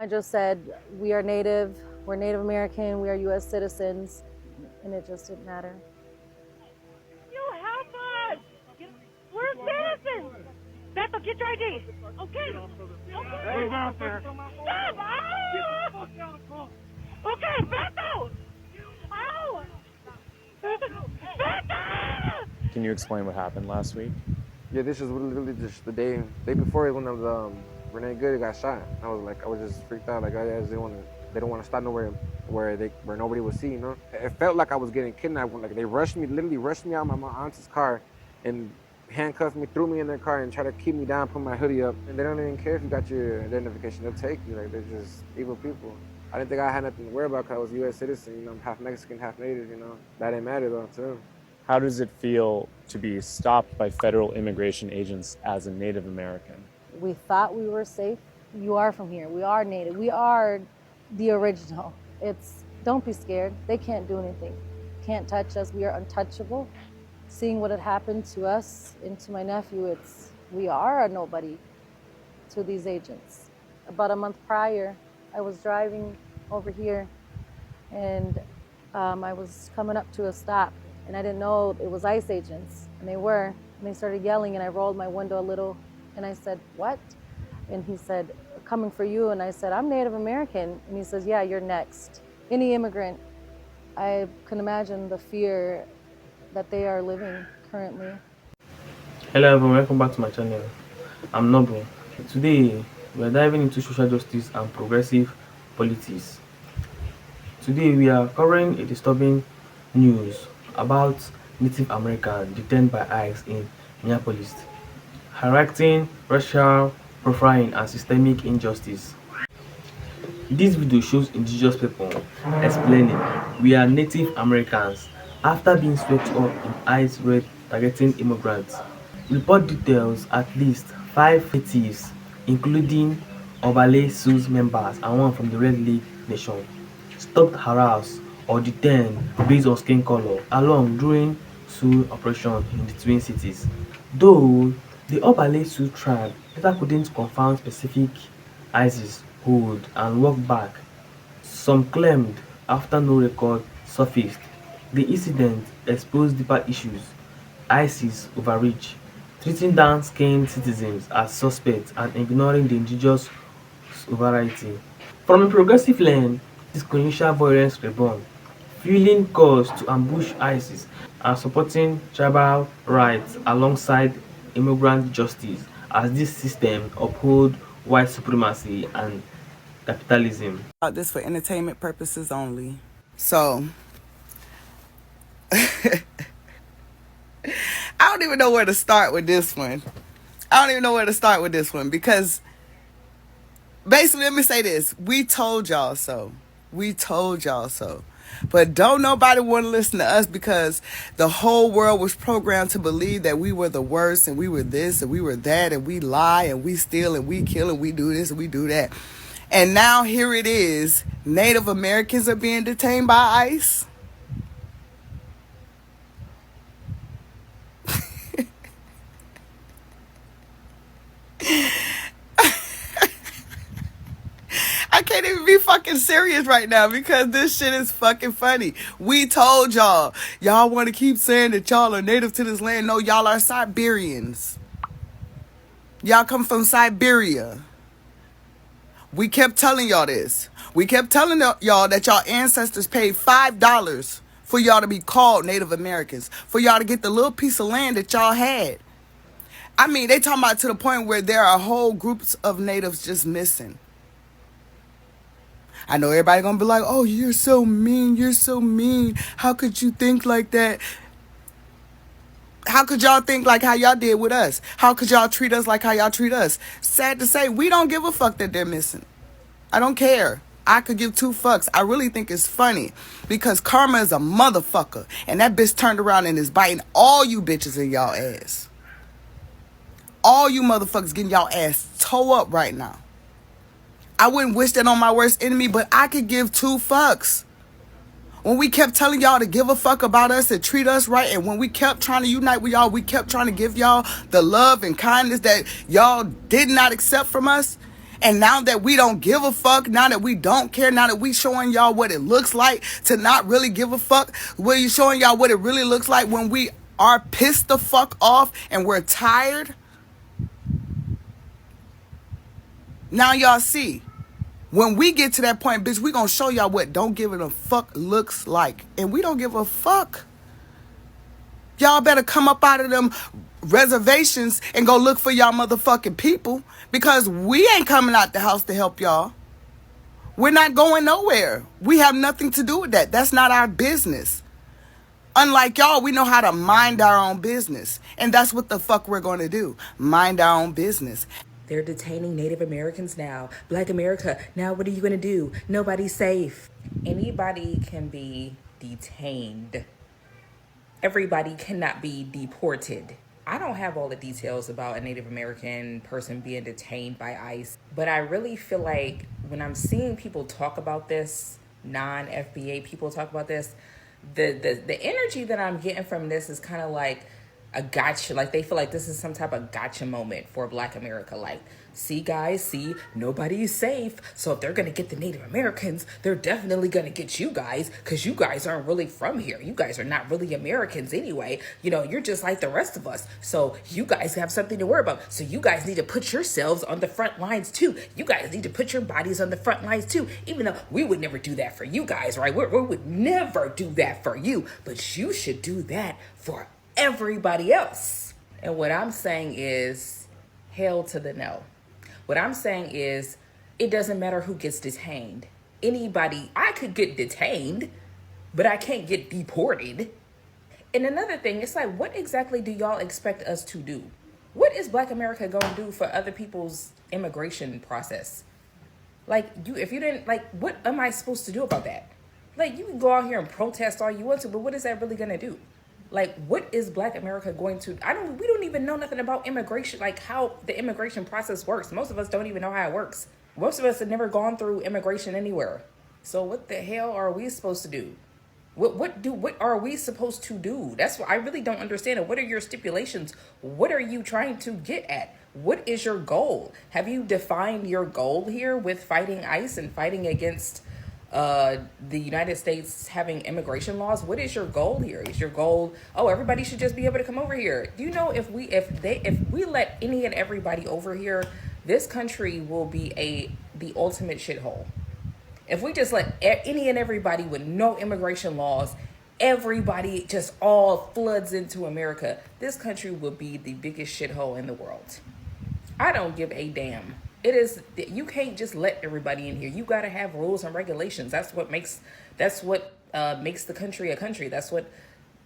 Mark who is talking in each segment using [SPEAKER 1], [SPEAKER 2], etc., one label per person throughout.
[SPEAKER 1] I just said, we are Native, we're Native American, we are U.S. citizens, and it just didn't matter.
[SPEAKER 2] You help us! We're citizens! Beto, get your ID. Okay. Okay. Stop! Ow! Okay, Beto! Ow! Beto!
[SPEAKER 3] Can you explain what happened last week?
[SPEAKER 4] Yeah, this is literally just the day before when Renee Good got shot. I was just freaked out. Like, they don't want to stop nowhere where nobody would see. You know, it felt like I was getting kidnapped. Like they literally rushed me out of my aunt's car, and handcuffed me, threw me in their car, and tried to keep me down, put my hoodie up. And they don't even care if you got your identification. They'll take you. Like, they're just evil people. I didn't think I had nothing to worry about because I was a U.S. citizen. You know, I'm half Mexican, half Native. You know, that didn't matter though too.
[SPEAKER 3] How does it feel to be stopped by federal immigration agents as a Native American?
[SPEAKER 1] We thought we were safe. You are from here. We are Native. We are the original. Don't be scared. They can't do anything. Can't touch us. We are untouchable. Seeing what had happened to us and to my nephew, we are a nobody to these agents. About a month prior, I was driving over here, and I was coming up to a stop, and I didn't know it was ICE agents, and they started yelling, and I rolled my window a little, and I said, "What?" And he said, "Coming for you." And I said, "I'm Native American." And he says, "Yeah, you're next." Any immigrant, I can imagine the fear that they are living currently.
[SPEAKER 5] Hello everyone, welcome back to my channel. I'm Noble. Today we are diving into social justice and progressive politics. Today we are covering a disturbing news about Native Americans detained by ICE in Minneapolis, highlighting racial profiling and systemic injustice. This video shows indigenous people explaining we are Native Americans after being swept up in ICE raid targeting immigrants. Report details at least 5 natives, including Obale Sioux members and one from the Red Lake Nation, stopped, harassed, or detained based on skin color along during Sioux operation in the Twin Cities. Though the Obale Sioux tribe later couldn't confirm specific ICE's hold and walked back, some claimed after no record surfaced. The incident exposed deeper issues: ICE's overreach, treating dark-skinned citizens as suspects and ignoring the indigenous sovereignty. From a progressive lens, this colonial violence reborn, fueling calls to ambush ISIS and supporting tribal rights alongside immigrant justice as this system uphold white supremacy and capitalism.
[SPEAKER 6] This for entertainment purposes only. So I don't even know where to start with this one. Because basically, let me say this. We told y'all so. But don't nobody want to listen to us because the whole world was programmed to believe that we were the worst and we were this and we were that and we lie and we steal and we kill and we do this and we do that. And now here it is. Native Americans are being detained by ICE. I can't even be fucking serious right now because this shit is fucking funny. We told y'all. Y'all want to keep saying that y'all are native to this land. No, y'all are Siberians. Y'all come from Siberia. We kept telling y'all this. We kept telling y'all that y'all ancestors paid $5 for y'all to be called Native Americans, for y'all to get the little piece of land that y'all had. I mean, they talking about to the point where there are whole groups of natives just missing. I know everybody gonna be like, "Oh, you're so mean. How could you think like that? How could y'all think like how y'all did with us? How could y'all treat us like how y'all treat us?" Sad to say, we don't give a fuck that they're missing. I don't care. I could give two fucks. I really think it's funny because karma is a motherfucker. And that bitch turned around and is biting all you bitches in y'all ass. All you motherfuckers getting y'all ass toe up right now. I wouldn't wish that on my worst enemy, but I could give two fucks. When we kept telling y'all to give a fuck about us and treat us right, and when we kept trying to unite with y'all, we kept trying to give y'all the love and kindness that y'all did not accept from us. And now that we don't give a fuck, now that we don't care, now that we showing y'all what it looks like to not really give a fuck, we're showing y'all what it really looks like when we are pissed the fuck off and we're tired. Now y'all see. When we get to that point, bitch, we gonna show y'all what don't give a fuck looks like. And we don't give a fuck. Y'all better come up out of them reservations and go look for y'all motherfucking people, because we ain't coming out the house to help y'all. We're not going nowhere. We have nothing to do with that. That's not our business. Unlike y'all, we know how to mind our own business. And that's what the fuck we're gonna do. Mind our own business.
[SPEAKER 7] They're detaining Native Americans now. Black America, now what are you going to do? Nobody's safe. Anybody can be detained. Everybody cannot be deported. I don't have all the details about a Native American person being detained by ICE, but I really feel like when I'm seeing people talk about this, non-FBA people talk about this, the energy that I'm getting from this is kind of like a gotcha. Like they feel like this is some type of gotcha moment for Black America. Like, see guys, see, nobody is safe. So if they're gonna get the Native Americans, they're definitely gonna get you guys, because you guys aren't really from here. You guys are not really Americans anyway. You know, you're just like the rest of us. So you guys have something to worry about. So you guys need to put yourselves on the front lines too. You guys need to put your bodies on the front lines too. Even though we would never do that for you guys, right? We would never do that for you, but you should do that for everybody else. And what I'm saying is, hell to the no. What I'm saying is, it doesn't matter who gets detained. Anybody, I could get detained, but I can't get deported. And another thing, it's like, what exactly do y'all expect us to do? What is Black America going to do for other people's immigration process? Like, if you didn't, like, what am I supposed to do about that? Like, you can go out here and protest all you want to, but what is that really going to do? Like, what is Black America going to, we don't even know nothing about immigration, like how the immigration process works. Most of us don't even know how it works. Most of us have never gone through immigration anywhere. So what the hell are we supposed to do? What are we supposed to do? That's what I really don't understand it. What are your stipulations? What are you trying to get at? What is your goal? Have you defined your goal here with fighting ICE and fighting against the United States having immigration laws? What is your goal here? Is your goal, oh, everybody should just be able to come over here? Do you know if we let any and everybody over here, this country will be the ultimate shithole. If we just let any and everybody with no immigration laws, everybody just all floods into America, this country will be the biggest shithole in the world. I don't give a damn. It is, you can't just let everybody in here. You got to have rules and regulations. That's what makes the country a country. That's what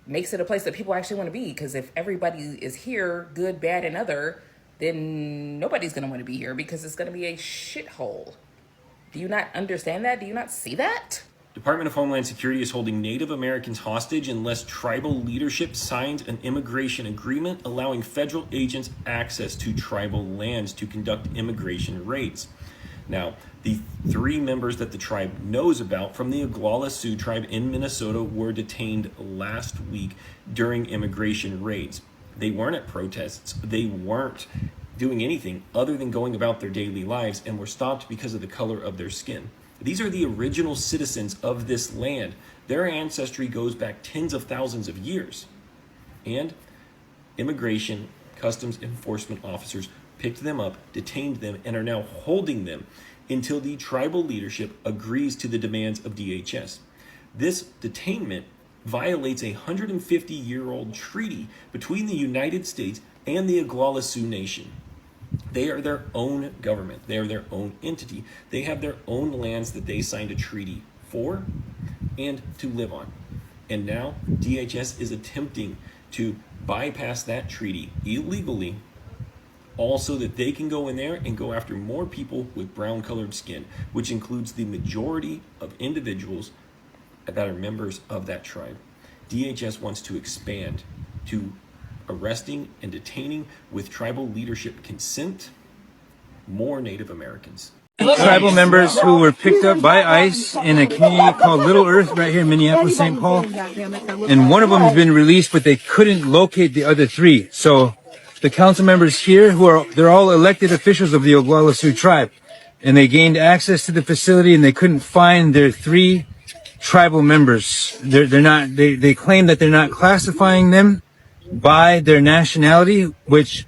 [SPEAKER 7] makes it a place that people actually want to be. Because if everybody is here, good, bad, and other, then nobody's going to want to be here, because it's going to be a shithole. Do you not understand that? Do you not see that?
[SPEAKER 8] Department of Homeland Security is holding Native Americans hostage unless tribal leadership signs an immigration agreement allowing federal agents access to tribal lands to conduct immigration raids. Now, the 3 members that the tribe knows about from the Oglala Sioux tribe in Minnesota were detained last week during immigration raids. They weren't at protests. They weren't doing anything other than going about their daily lives, and were stopped because of the color of their skin. These are the original citizens of this land. Their ancestry goes back tens of thousands of years. And immigration, customs enforcement officers picked them up, detained them, and are now holding them until the tribal leadership agrees to the demands of DHS. This detainment violates a 150-year-old treaty between the United States and the Oglala Sioux Nation. They are their own government. They are their own entity. They have their own lands that they signed a treaty for and to live on. And now DHS is attempting to bypass that treaty illegally, all so that they can go in there and go after more people with brown-colored skin, which includes the majority of individuals that are members of that tribe. DHS wants to expand to arresting and detaining, with tribal leadership consent, more Native Americans.
[SPEAKER 9] Tribal members who were picked up by ICE in a community called Little Earth right here in Minneapolis, St. Paul. And one of them has been released, but they couldn't locate the other 3. So the council members here, they're all elected officials of the Oglala Sioux tribe. and they gained access to the facility, and they couldn't find their 3 tribal members. They claim that they're not classifying them by their nationality, which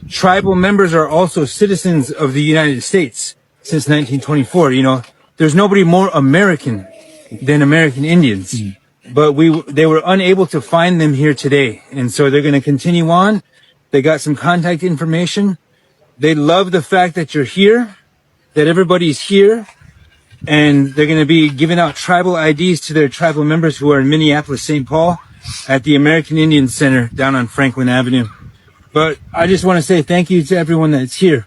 [SPEAKER 9] tribal members are also citizens of the United States since 1924. You know, there's nobody more American than American Indians. But they were unable to find them here today. And so they're going to continue on. They got some contact information. They love the fact that you're here, that everybody's here, and they're going to be giving out tribal IDs to their tribal members who are in Minneapolis, St. Paul at the American Indian Center down on Franklin Avenue. But I just want to say thank you to everyone that's here.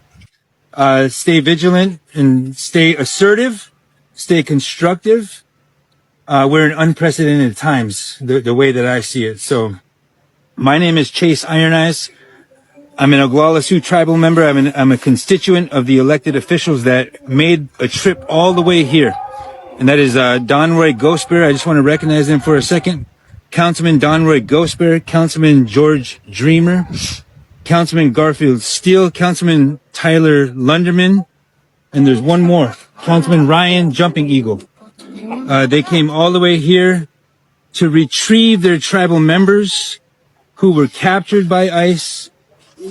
[SPEAKER 9] Stay vigilant and stay assertive, stay constructive. We're in unprecedented times, the way that I see it. So my name is Chase Iron Eyes. I'm an Oglala Sioux tribal member. I'm a constituent of the elected officials that made a trip all the way here. And that is Don Roy Ghostbear. I just want to recognize them for a second. Councilman Don Roy Ghostbear, Councilman George Dreamer, Councilman Garfield Steele, Councilman Tyler Lunderman, and there's one more, Councilman Ryan Jumping Eagle. They came all the way here to retrieve their tribal members who were captured by ICE,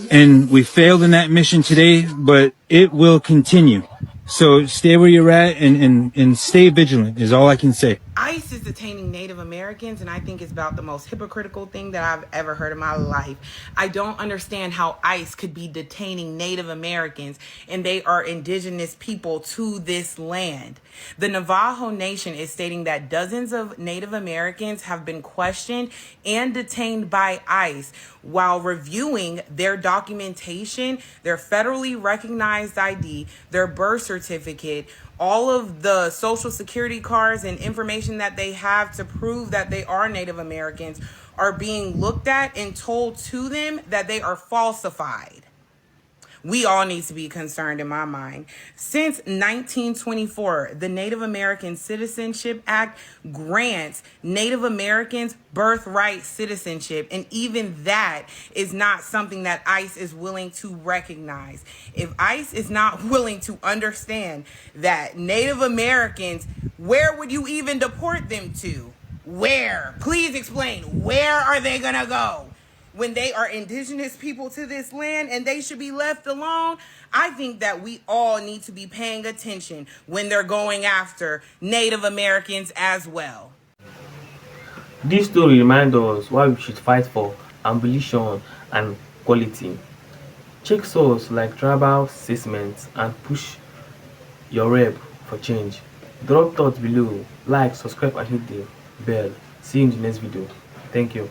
[SPEAKER 9] and we failed in that mission today, but it will continue. So stay where you're at and stay vigilant is all I can say.
[SPEAKER 6] ICE is detaining Native Americans, and I think it's about the most hypocritical thing that I've ever heard in my life. I don't understand how ICE could be detaining Native Americans, and they are indigenous people to this land. The Navajo Nation is stating that dozens of Native Americans have been questioned and detained by ICE while reviewing their documentation, their federally recognized ID, their birth certificate, all of the social security cards and information that they have to prove that they are Native Americans are being looked at and told to them that they are falsified. We all need to be concerned in my mind. Since 1924, the Native American Citizenship Act grants Native Americans birthright citizenship, and even that is not something that ICE is willing to recognize. If ICE is not willing to understand that Native Americans, where would you even deport them to? Where? Please explain. Where are they gonna go? When they are indigenous people to this land and they should be left alone? I think that we all need to be paying attention when they're going after Native Americans as well.
[SPEAKER 5] This story reminds us why we should fight for abolition and equality. Check sources like tribal assessments and push your rep for change. Drop thoughts below, like, subscribe and hit the bell. See you in the next video. Thank you.